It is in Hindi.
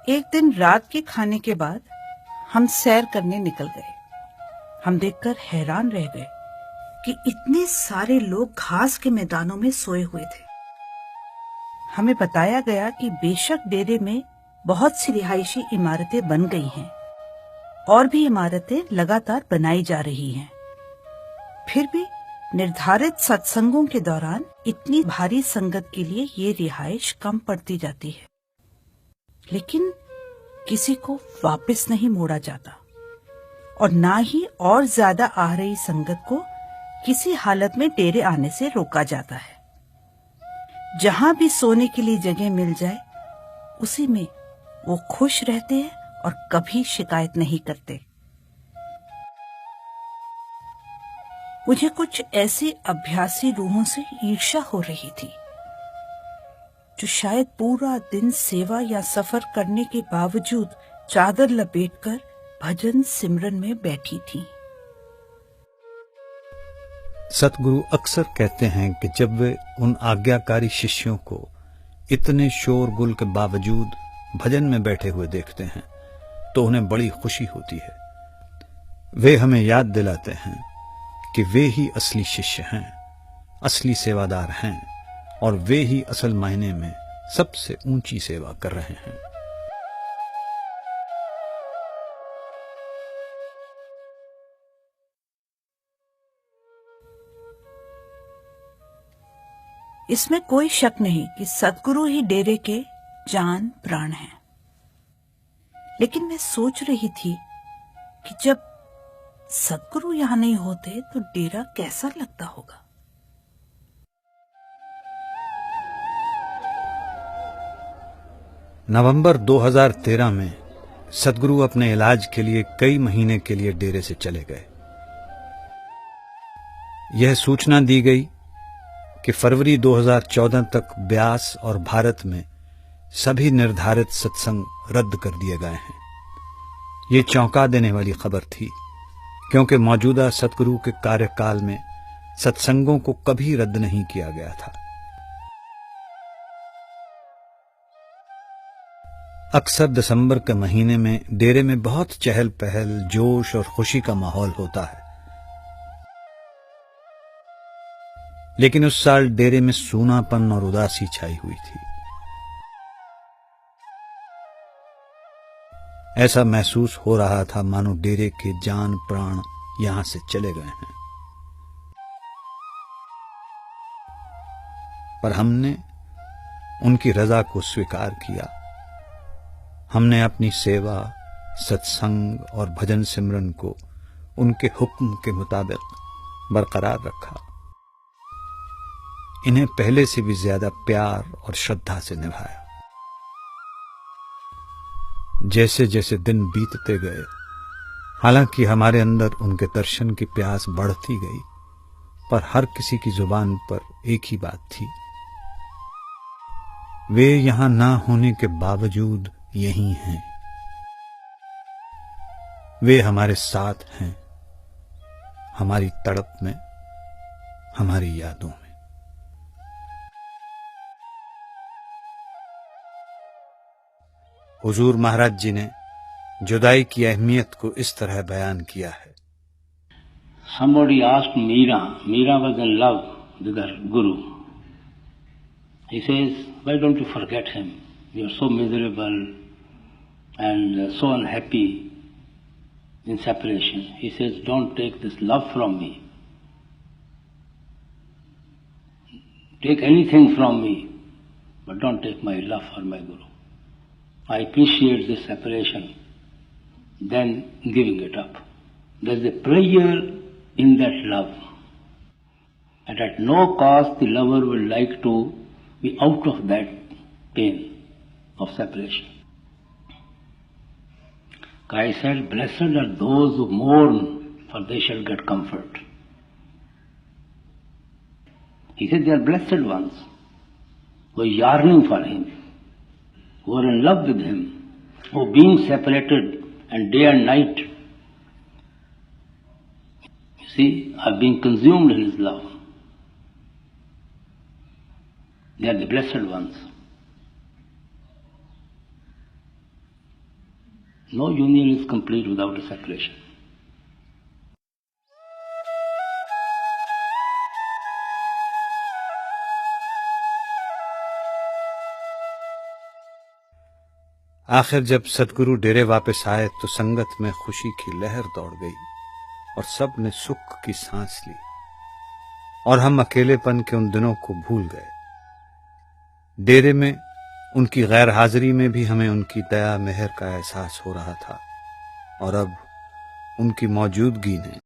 एक दिन रात के खाने के बाद हम सैर करने निकल गए। हम देखकर हैरान रह गए कि इतने सारे लोग घास के मैदानों में सोए हुए थे। हमें बताया गया कि बेशक डेरे में बहुत सी रिहायशी इमारतें बन गई हैं और भी इमारतें लगातार बनाई जा रही हैं, फिर भी निर्धारित सत्संगों के दौरान इतनी भारी संगत के लिए ये रिहाइश कम पड़ती जाती है, लेकिन किसी को वापस नहीं मोड़ा जाता और ना ही और ज्यादा आ रही संगत को किसी हालत में डेरे आने से रोका जाता है। जहां भी सोने के लिए जगह मिल जाए उसी में वो खुश रहते हैं और कभी शिकायत नहीं करते। मुझे कुछ ऐसी अभ्यासी रूहों से ईर्ष्या हो रही थी जो शायद पूरा दिन सेवा या सफर करने के बावजूद चादर लपेटकर भजन सिमरन में बैठी थी। सतगुरु अक्सर कहते हैं कि जब वे उन आज्ञाकारी शिष्यों को इतने शोरगुल के बावजूद भजन में बैठे हुए देखते हैं तो उन्हें बड़ी खुशी होती है। वे हमें याद दिलाते हैं कि वे ही असली शिष्य हैं, असली सेवादार हैं और वे ही असल मायने में सबसे ऊंची सेवा कर रहे हैं। इसमें कोई शक नहीं कि सतगुरु ही डेरे के जान प्राण हैं। लेकिन मैं सोच रही थी कि जब सतगुरु यहां नहीं होते तो डेरा कैसा लगता होगा। नवंबर 2013 में सतगुरु अपने इलाज के लिए कई महीने के लिए डेरे से चले गए। यह सूचना दी गई कि फरवरी 2014 तक ब्यास और भारत में सभी निर्धारित सत्संग रद्द कर दिए गए हैं। ये चौंका देने वाली खबर थी, क्योंकि मौजूदा सतगुरु के कार्यकाल में सत्संगों को कभी रद्द नहीं किया गया था। अक्सर दिसंबर के महीने में डेरे में बहुत चहल पहल, जोश और खुशी का माहौल होता है, लेकिन उस साल डेरे में सूनापन और उदासी छाई हुई थी। ऐसा महसूस हो रहा था मानो डेरे के जान प्राण यहां से चले गए हैं। पर हमने उनकी रजा को स्वीकार किया। हमने अपनी सेवा, सत्संग और भजन सिमरन को उनके हुक्म के मुताबिक बरकरार रखा। इन्हें पहले से भी ज्यादा प्यार और श्रद्धा से निभाया। जैसे जैसे दिन बीतते गए, हालांकि हमारे अंदर उनके दर्शन की प्यास बढ़ती गई, पर हर किसी की जुबान पर एक ही बात थी, वे यहां ना होने के बावजूद यही हैं। वे हमारे साथ हैं, हमारी तड़प में, हमारी यादों में। हुजूर महाराज जी ने जुदाई की अहमियत को इस तरह बयान किया है। Somebody asked Meera. Meera was in love with her Guru. He says, why don't you forget him? You are so miserable and so unhappy in separation. He says, don't take this love from me. Take anything from me, but don't take my love for my Guru. I appreciate this separation, then giving it up. There's a pleasure in that love. And at no cost the lover will like to be out of that pain of separation. Christ said, blessed are those who mourn, for they shall get comfort. He said they are blessed ones who are yearning for him, who are in love with him, who being separated and day and night, you see, are being consumed in his love. They are the blessed ones. No union is complete without a separation. आखिर जब सतगुरु डेरे वापस आए तो संगत में खुशी की लहर दौड़ गई और सब ने सुख की सांस ली और हम अकेलेपन के उन दिनों को भूल गए। डेरे में उनकी गैर हाजिरी में भी हमें उनकी दया मेहर का एहसास हो रहा था और अब उनकी मौजूदगी ने